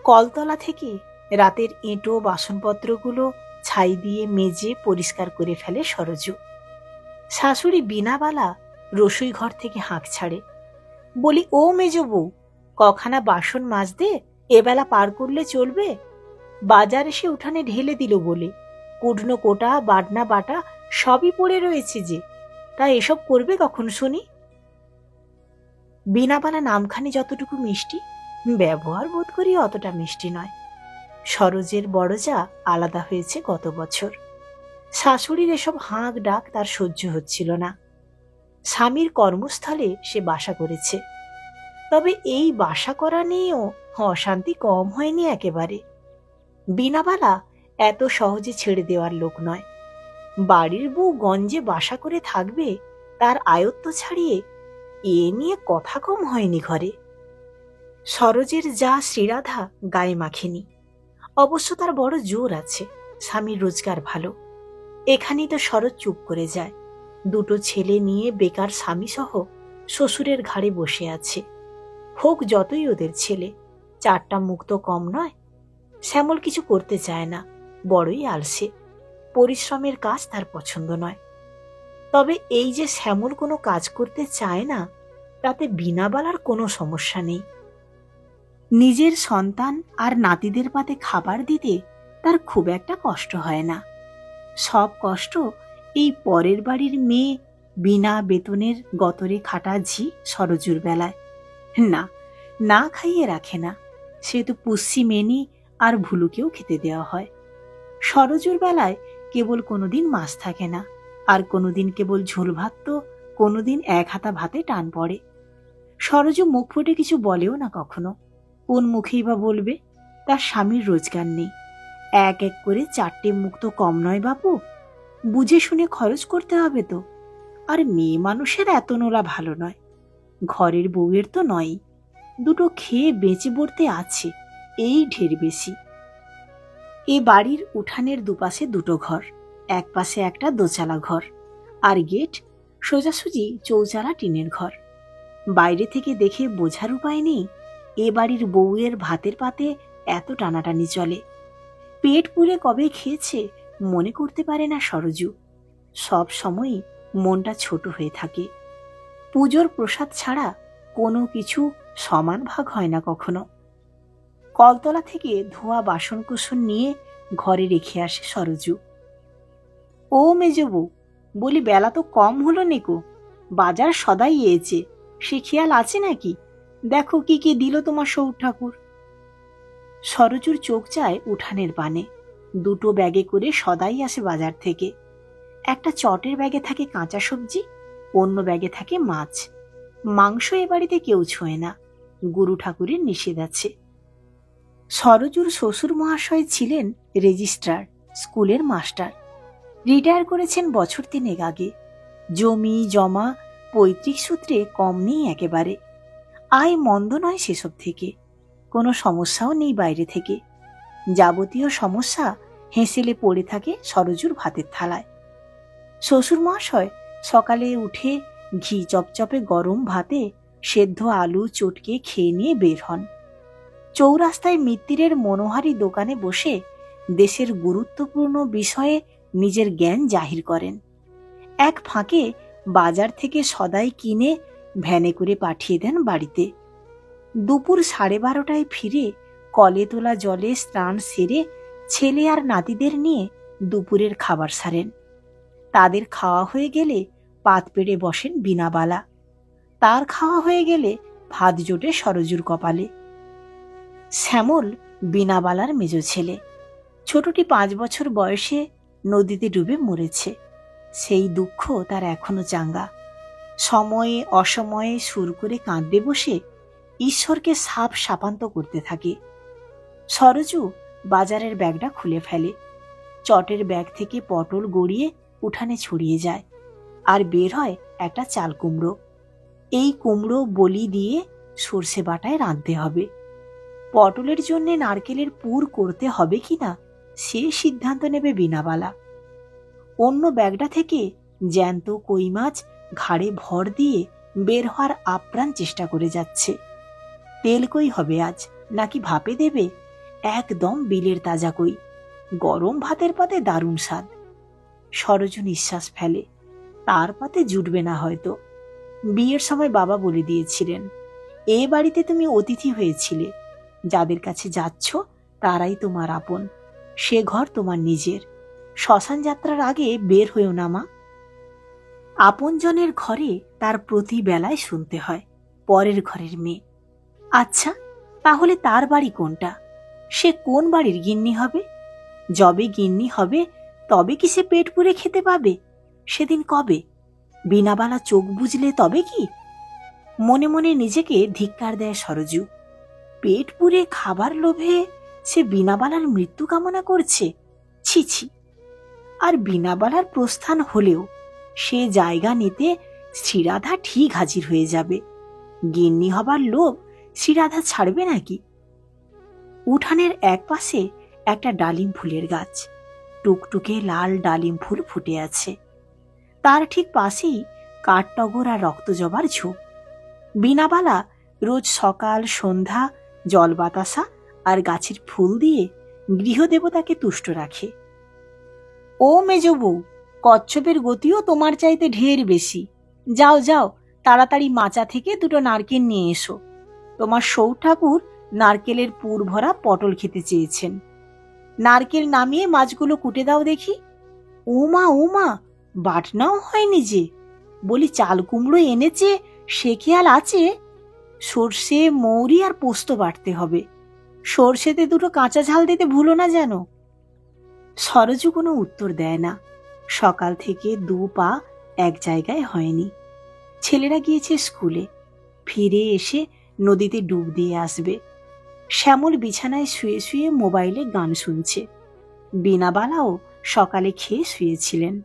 কলতলা থেকে রাতের এঁটো বাসনপত্রগুলো ছাই দিয়ে মেজে পরিষ্কার করে ফেলে সরজু। শাশুড়ি বিনাবালা রসুই ঘর থেকে হাঁক ছাড়ে, বলি, ও মেজ বউ, কখানা বাসন মাজতে এবেলা পার করলে চলবে? বাজার এসে উঠানে ঢেলে দিল বলে কুটনো কোটা বাটনা বাটা সবই পড়ে রয়েছে যে, তা এসব করবে কখন শুনি? বিনাবালা নামখানি যতটুকু মিষ্টি, ব্যবহার বোধ করি অতটা মিষ্টি নয়। সরোজের বড় যা আলাদা হয়েছে গত বছর। শাশুড়ির এসব হাঁক ডাক তার সহ্য হচ্ছিল না। স্বামীর কর্মস্থলে সে বাসা করেছে, তবে এই বাসা করা নিয়েও অশান্তি কম হয়নি একেবারে। বিনাবালা এত সহজে ছেড়ে দেওয়ার লোক নয়। বাড়ির বউ গঞ্জে বাসা করে থাকবে তার আয়ত্ত ছাড়িয়ে এ নিয়ে কথা কম হয়নি ঘরে। সরোজের যা শ্রীরাধা গায়ে মাখেনি। অবশ্য তার বড় জোর আছে, স্বামীর রোজগার ভালো। এখানেই তো সরোজ চুপ করে যায়। দুটো ছেলে নিয়ে বেকার স্বামী সহ শ্বশুরের ঘাড়ে বসে আছে। হোক যতই ওদের ছেলে, চারটা মুখ তো কম নয়। শ্যামল কিছু করতে চায় না, বড়ই আলসে। পরিশ্রমের কাজ তার পছন্দ নয়। তবে এই যে শ্যামল কোনো কাজ করতে চায় না, তাতে বিনাবালার কোনো সমস্যা নেই। নিজের সন্তান আর নাতিদের পাতে খাবার দিতে তার খুব একটা কষ্ট হয় না। সব কষ্ট এই পরের বাড়ির মেয়ে বিনা বেতনের গতরে খাটা ঝি সরজুর বেলায়। না, না খাইয়ে রাখে না, সে তো পুষ্যি মেনি আর ভুলুকেও খেতে দেওয়া হয়। সরজুর বেলায় কেবল কোনোদিন মাছ থাকে না, আর কোনোদিন কেবল ঝোল ভাত, তো কোনোদিন এক হাতা ভাতে টান পড়ে। সরজু মুখ ফুটে কিছু বলেও না কখনো। কোন মুখেই বা বলবে? তার স্বামীর রোজগার নেই। এক এক করে চারটে মুখ তো কম নয় বাপু, বুঝে শুনে খরচ করতে হবে তো। আর মেয়ে মানুষের এত নোলা ভালো নয়, ঘরের বউয়ের তো নয়। দুটো খেয়ে বেঁচে পড়তে আছে, এই ঢের বেশি। এ বাড়ির উঠানের দুপাশে দুটো ঘর, এক পাশে একটা দোচালা ঘর, আর গেট সোজাসুজি চৌচালা টিনের ঘর। বাইরে থেকে দেখে বোঝার উপায় নেই এ বাড়ির বউয়ের ভাতের পাতে এত টানাটানি চলে। পেট পুরে কবে খেয়েছে মনে করতে পারে না সরজু। সব সময়ই মনটা ছোট হয়ে থাকে। পুজোর প্রসাদ ছাড়া কোনো কিছু সমান ভাগ হয় না কখনো। কলতলা থেকে ধোয়া বাসনকুসন নিয়ে ঘরে রেখে আসে সরজু। ও মেজবউ, বলি, বেলা তো কম হলো নেকো, বাজার সদাই এয়েছে, সে খেয়াল আছে নাকি? দেখো কি কি দিল তোমার সৌর ঠাকুর। সরজুর চোখ যায় উঠানের পানে। দুটো ব্যাগে করে সদাই আসে বাজার থেকে। একটা চটের ব্যাগে থাকে কাঁচা সবজি, অন্য ব্যাগে থাকে মাছ। মাংস এ বাড়িতে কেউ ছোঁয় না, গুরু ঠাকুরের নিষেধ আছে। সরজুর শ্বশুর মহাশয় ছিলেন রেজিস্ট্রার, স্কুলের মাস্টার। রিটায়ার করেছেন বছর 3 আগে। জমি জমা পৈতৃক সূত্রে কম নেই একেবারে। আয় মন্দ নয় সেসব থেকে, কোনো সমস্যাও নেই বাইরে থেকে। যাবতীয় সমস্যা হেঁসেলে পড়ে থাকে সরজুর ভাতের থালায়। শ্বশুর মহাশয় সকালে উঠে ঘি চপচপে গরম ভাতে সেদ্ধ আলু চটকে খেয়ে নিয়ে বের হন। চৌরাস্তায় মিত্তিরের মনোহারী দোকানে বসে দেশের গুরুত্বপূর্ণ বিষয়ে নিজের জ্ঞান জাহির করেন। এক ফাঁকে বাজার থেকে সদাই কিনে ভ্যানে করে পাঠিয়ে দেন বাড়িতে। দুপুর 12:30টায় ফিরে কলে তোলা জলে স্নান সেরে ছেলে আর নাতিদের নিয়ে দুপুরের খাবার সারেন। তাদের খাওয়া হয়ে গেলে পাত পেড়ে বসেন বিনাবালা। তার খাওয়া হয়ে গেলে ভাত জোটে সরজুর কপালে। শ্যামল বিনাবালার মেজ ছেলে। ছোটটি 5 বছর বয়সে নদীতে ডুবে মরেছে। সেই দুঃখ তার এখনো চাঙ্গা। সময়ে অসময়ে সুর করে কাঁদবে বসে ঈশ্বরকে সাপ সাপান্ত করতে থাকে। সরজু বাজারের ব্যাগটা খুলে ফেলে। চটের ব্যাগ থেকে পটল গড়িয়ে উঠানে ছড়িয়ে যায়, আর বের হয় একটা চাল কুমড়ো। এই কুমড়ো বলি দিয়ে সর্ষে বাটায় রাঁধতে হবে। পটলের জন্য নারকেলের পুর করতে হবে কিনা সে সিদ্ধান্ত নেবে বিনাবালা। অন্য ব্যাগটা থেকে জ্যান্ত কই মাছ ঘাড়ে ভর দিয়ে বের হওয়ার আপ্রাণ চেষ্টা করে যাচ্ছে। তেল কই হবে আজ, নাকি ভাপে দেবে, একদম বিলের তাজা কই, গরম ভাতের পাতে দারুণ স্বাদ। সরজু নিঃশ্বাস ফেলে, তার পাতে জুটবে না হয়তো। বিয়ের সময় বাবা বলে দিয়েছিলেন, এ বাড়িতে তুমি অতিথি হয়েছিলে, যাদের কাছে যাচ্ছ তারাই তোমার আপন, সে ঘর তোমার নিজের। শ্মশান যাত্রার আগে বের হয়েও না মা। আপনজনের ঘরে তার প্রতি বেলায় শুনতে হয় পরের ঘরের মেয়ে। আচ্ছা, তাহলে তার বাড়ি কোনটা? সে কোন বাড়ির গিন্নি হবে? যবে গিন্নি হবে তবে কি সে পেট পুরে খেতে পাবে? সেদিন কবে? বিনাবালা চোখ বুঝলে তবে কি? মনে মনে নিজেকে ধিক্কার দেয় সরজু। পেট পুরে খাবার লোভে সে বিনাবালার মৃত্যু কামনা করছে। ছি ছি। আর বিনাবালার প্রস্থান হলেও সে জায়গা নিতে শ্রীরাধা ঠিক হাজির হয়ে যাবে। গিন্নি হবার লোভ শ্রীরাধা ছাড়বে নাকি? উঠানের এক পাশে একটা ডালিম ফুলের গাছ, টুকটুকে লাল ডালিম ফুল ফুটে আছে। তার ঠিক পাশেই কাঠটগর আর রক্তজবার ঝোপ। বিনাবালা রোজ সকাল সন্ধ্যা জল বাতাসা আর গাছের ফুল দিয়ে গৃহদেবতাকে তুষ্ট রাখে। ও মেজ বউ, কচ্ছপের গতিও তোমার চাইতে ঢের বেশি। যাও যাও, তাড়াতাড়ি মাচা থেকে দুটো নারকেল নিয়ে এসো। তোমার সৌ ঠাকুর নারকেলের পুর ভরা পটল খেতে চেয়েছেন। নারকেল নামিয়ে মাছগুলো কুটে দাও দেখি। ও মা, বাটনাও হয়নি যে। বলি চাল কুমড়ো এনেছে, সে খেয়াল আছে? সর্ষে মৌরি আর পোস্ত বাটতে হবে। সর্ষেতে দুটো কাঁচা ঝাল দিতে ভুলো না যেন। সরজু কোনো উত্তর দেয় না। সকাল থেকে দু পা এক জায়গায় হয়নি। ছেলেরা গিয়েছে স্কুলে, ফিরে এসে নদীতে ডুব দিয়ে আসবে। শ্যামল বিছানায় শুয়ে শুয়ে মোবাইলে গান শুনছে। বিনাবালাও সকালে খেয়ে শুয়েছিলেন।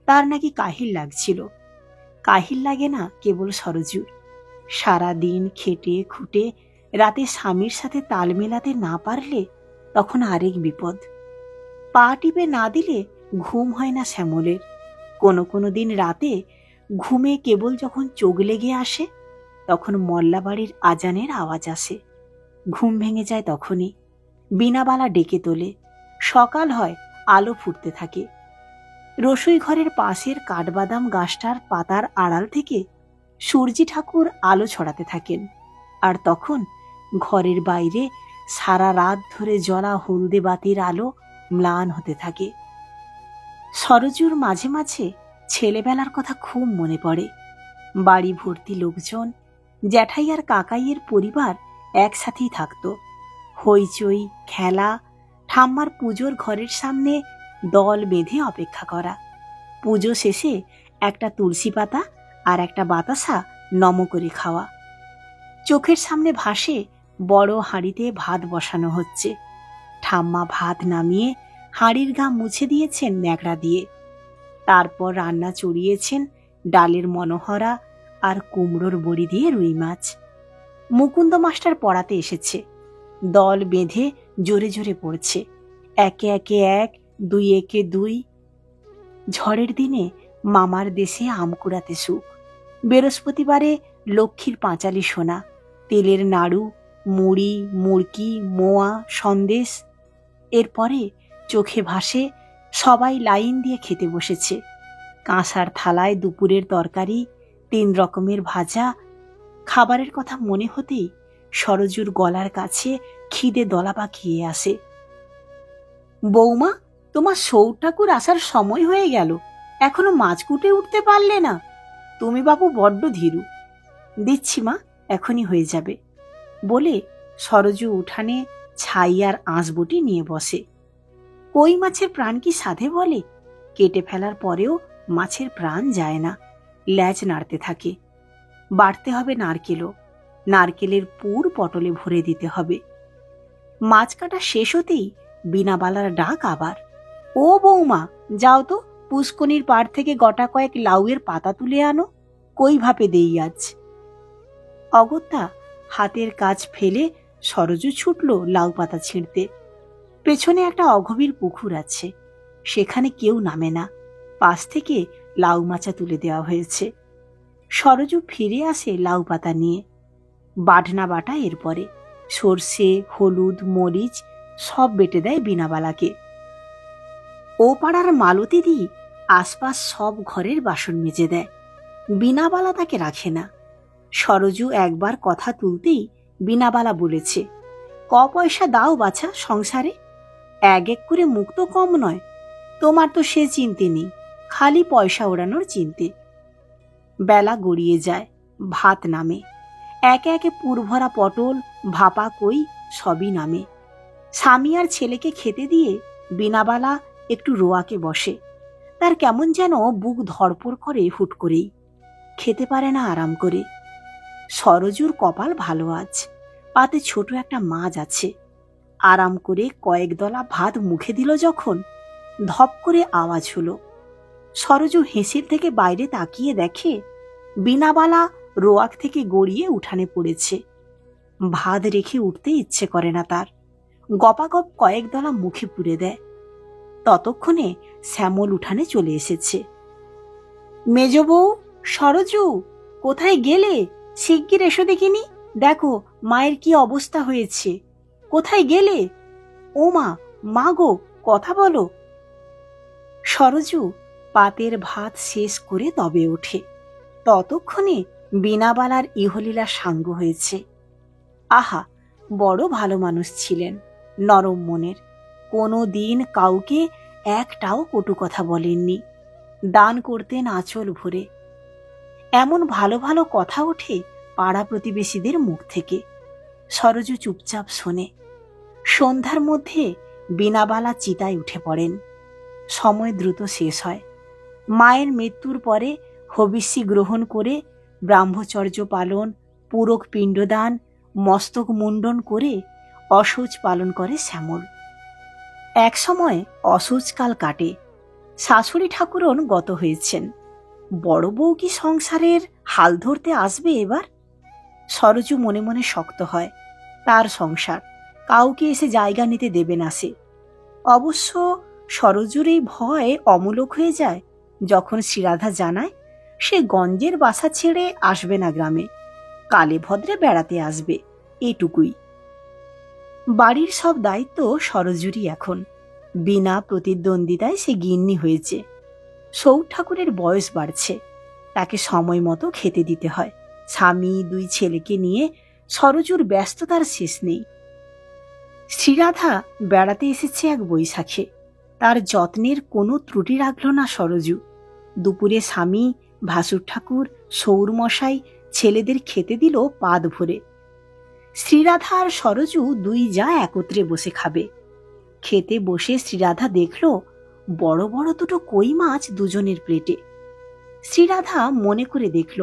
তার নাকি কাহিল লাগছিল। কাহিল লাগে না কেবল সরজুর। সারাদিন খেটে খুঁটে রাতে স্বামীর সাথে তাল মেলাতে না পারলে তখন আরেক বিপদ। পা টিপে না দিলে ঘুম হয় না শ্যামলের। কোনো দিন রাতে ঘুমে কেবল যখন চোখ লেগে আসে তখন মল্লাবাড়ির আজানের আওয়াজ আসে। ঘুম ভেঙে যায় তখনই। বিনাবালা ডেকে তোলে। সকাল হয়, আলো ফুটতে থাকে। রসুই ঘরের পাশের কাঠবাদাম গাছটার পাতার আড়াল থেকে সূর্যি ঠাকুর আলো ছড়াতে থাকেন। আর তখন ঘরের বাইরে সারা রাত ধরে জ্বলা হলদে বাতির আলো ম্লান হতে থাকে। সরজুর মাঝে মাঝে ছেলেবেলার কথা খুব মনে পড়ে। বাড়ি ভর্তি লোকজন, জ্যাঠাই আর কাকাইয়ের পরিবার একসাথেই থাকত। হইচই, খেলা, ঠাম্মার পুজোর ঘরের সামনে দল বেঁধে অপেক্ষা করা। পুজো শেষে একটা তুলসী পাতা আর একটা বাতাসা নম করে খাওয়া। চোখের সামনে ভাসে বড় হাঁড়িতে ভাত বসানো হচ্ছে। ঠাম্মা ভাত নামিয়ে হাঁড়ির গা মুছে দিয়েছেন ন্যাকড়া দিয়ে। তারপর রান্না চড়িয়েছেন ডালের মনোহরা আর কুমড়োর বড়ি দিয়ে রুই মাছ। মুকুন্দ মাস্টার পড়াতে এসেছে। দল বেঁধে জোরে জোরে পড়ছে, একে একে এক, দুই একে দুই। ঝড়ের দিনে মামার দেশে আম কুড়াতে সুখ। বৃহস্পতিবারে লক্ষ্মীর পাঁচালি সোনা, তেলের নাড়ু, মুড়ি, মুড়কি, মোয়া, সন্দেশ। এরপরে চোখে ভাসে সবাই লাইন দিয়ে খেতে বসেছে। কাঁসার থালায় দুপুরের তরকারি, 3 রকমের ভাজা। খাবারের কথা মনে হতেই সরজুর গলার কাছে খিদে দলা পাকিয়ে আসে। বৌমা, তোমার সৌ ঠাকুর আসার সময় হয়ে গেল, এখনো মাছ কুটে উঠতে পারলে না? তুমি বাবু বড্ড ধীরু। দিচ্ছি মা, এখনই হয়ে যাবে বলে সরজু উঠানে ছাই আর আঁশবটি নিয়ে বসে। কই মাছের প্রাণ কি সাধে বলে? কেটে ফেলার পরেও মাছের প্রাণ যায় না, ল্যাজ নাড়তে থাকে। বাড়তে হবে নারকেলও। নারকেলের পুর পটলে ভরে দিতে হবে। মাছ কাটা শেষ হতেই বিনাবালার ডাক আবার, ও বৌমা, যাও তো পুষ্কনির পাড় থেকে গোটা কয়েক লাউয়ের পাতা তুলে আনো, কই ভাপে দেই আজ। অগত্যা হাতের কাজ ফেলে সরজু ছুটল লাউ পাতা ছিঁড়তে। পেছনে একটা অগভীর পুকুর আছে, সেখানে কেউ নামে না। পাশ থেকে লাউ মাচা তুলে দেওয়া হয়েছে। সরজু ফিরে আসে লাউ পাতা নিয়ে। বাটনা বাটা এরপরে সর্ষে, হলুদ, মরিচ, সব বেটে দেয় বিনাবালাকে। ও পাড়ার মালতী দি আশপাশ সব ঘরের বাসন মেজে দেয়। বিনাবালা তাকে রাখে না। সরজু একবার কথা তুলতেই বিনাবালা বলেছে, ক পয়সা দাও বাছা সংসারে, এক এক করে মুখ তো কম নয়, তোমার তো সে চিন্তে নেই, খালি পয়সা ওড়ানোর চিন্তে। বেলা গড়িয়ে যায়, ভাত নামে, একে একে পুরভরা পটল, ভাপা কই সবই নামে। স্বামী আর ছেলেকে খেতে দিয়ে বিনাবালা একটু রোয়াকে বসে। তার কেমন যেন বুক ধড়পড় করে হুট করেই, খেতে পারে না আরাম করে। সরজুর কপাল ভালো আজ, পাতে ছোট একটা মাছ আছে। আরাম করে কয়েক দলা ভাত মুখে দিল যখন, ধপ করে আওয়াজ হলো। সরজু হেসিল থেকে বাইরে তাকিয়ে দেখে বিনাবালা রোয়াক থেকে গড়িয়ে উঠানে পড়েছে। ভাত রেখে উঠতে ইচ্ছে করে না তার, গপাগপ কয়েক দলা মুখে পুরে দেয়। ততক্ষণে শ্যামল উঠানে চলে এসেছে। মেজ বউ, সরজু, কোথায় গেলে? শিগগির এসো দেখিনি, দেখো মায়ের কি অবস্থা হয়েছে। কোথায় গেলে? ও মা, মা গো, কথা বলো। সরজু পাতের ভাত শেষ করে তবে ওঠে। ততক্ষণে বিনাবালার ইহলীলা সাঙ্গ হয়েছে। আহা, বড় ভালো মানুষ ছিলেন, নরম মনের, কোনো দিন কাউকে একটাও কটু কথা বলেননি, দান করতেন আঁচল ভরে। এমন ভালো ভালো কথা ওঠে পাড়া প্রতিবেশীদের মুখ থেকে। সরজু চুপচাপ শোনে। সন্ধ্যার মধ্যে বিনাবালা চিতায় উঠে পড়েন। সময় দ্রুত শেষ হয়। মায়ের মৃত্যুর পরে হবিষ্যি গ্রহণ করে ব্রাহ্মচর্য পালন, পুরক পিণ্ডদান, মস্তক মুণ্ডন করে অশৌচ পালন করে শ্যামল। এক সময় অশৌচকাল কাটে। শাশুড়ি ঠাকুরন গত হয়েছেন। বড় বউ কি সংসারের হাল ধরতে আসবে এবার? সরজু মনে মনে শক্ত হয়, তার সংসার, কাউকে এসে জায়গা নিতে দেবে না সে। অবশ্য সরজুর এই ভয় অমূলক হয়ে যায় যখন শ্রীরাধা জানায় সে গঞ্জের বাসা ছেড়ে আসবে না গ্রামে, কালে ভদ্রে বেড়াতে আসবে, এটুকুই। বাড়ির সব দায়িত্ব সরজুরই এখন। বিনা প্রতিদ্বন্দ্বিতায় সে গিন্নি হয়েছে। সৌর ঠাকুরের বয়স বাড়ছে, তাকে সময় মতো খেতে দিতে হয়। স্বামী, দুই ছেলেকে নিয়ে সরজুর ব্যস্ততার শেষ নেই। শ্রীরাধা বেড়াতে এসেছে এক বৈশাখে। তার যত্নের কোনো ত্রুটি রাখল না সরজু। দুপুরে স্বামী, ভাসুর ঠাকুর, সৌরমশাই ছেলেদের খেতে দিল পাত ভরে। শ্রীরাধা আর সরজু দুই যা একত্রে বসে খাবে। খেতে বসে শ্রীরাধা দেখল বড় বড় দুটো কই মাছ দুজনের প্লেটে। শ্রীরাধা মনে করে দেখল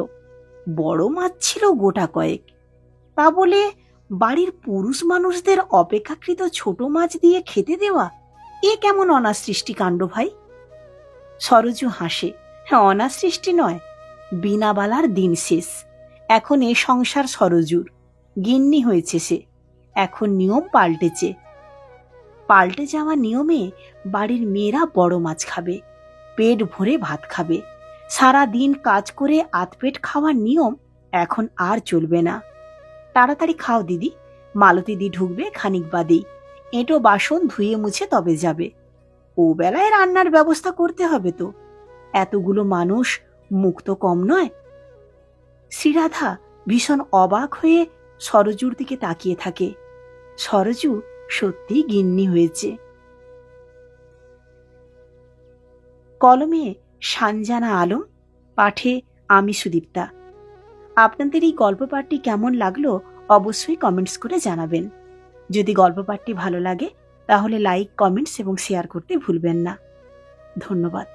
বড় মাছ ছিল গোটা কয়েক। তা বলে বাড়ির পুরুষ মানুষদের অপেক্ষাকৃত ছোট মাছ দিয়ে খেতে দেওয়া, এ কেমন অনাসৃষ্টি কাণ্ড ভাই? সরজু হাসে। অনাসৃষ্টি নয়, বিনাবালার দিন শেষ। এখন এ সংসার সরজুর, গিন্নি হয়েছে সে। এখন নিয়ম পাল্টেছে। পাল্টে যাওয়া নিয়মে বাড়ির মেয়েরা বড় মাছ খাবে, পেট ভরে ভাত খাবে। সারা দিন কাজ করে আধপেট খাওয়ার নিয়ম এখন আর চলবে না। তাড়াতাড়ি খাও দিদি, মালতী দি ঢুকবে খানিক বাদেই। এঁটো বাসন ধুয়ে মুছে তবে যাবে। ও বেলায় রান্নার ব্যবস্থা করতে হবে তো, এতগুলো মানুষ, মুখ তো কম নয়। শ্রীরাধা ভীষণ অবাক হয়ে সরজুর দিকে তাকিয়ে থাকে। সরজু সত্যি গিন্নি হয়েছে। কলমে সানজানা আলম, পাঠে আমি সুদীপ্তা। আপনাদের এই গল্প পাঠটি কেমন লাগলো অবশ্যই কমেন্টস করে জানাবেন। যদি গল্প পাঠটি ভালো লাগে তাহলে লাইক, কমেন্টস এবং শেয়ার করতে ভুলবেন না। ধন্যবাদ।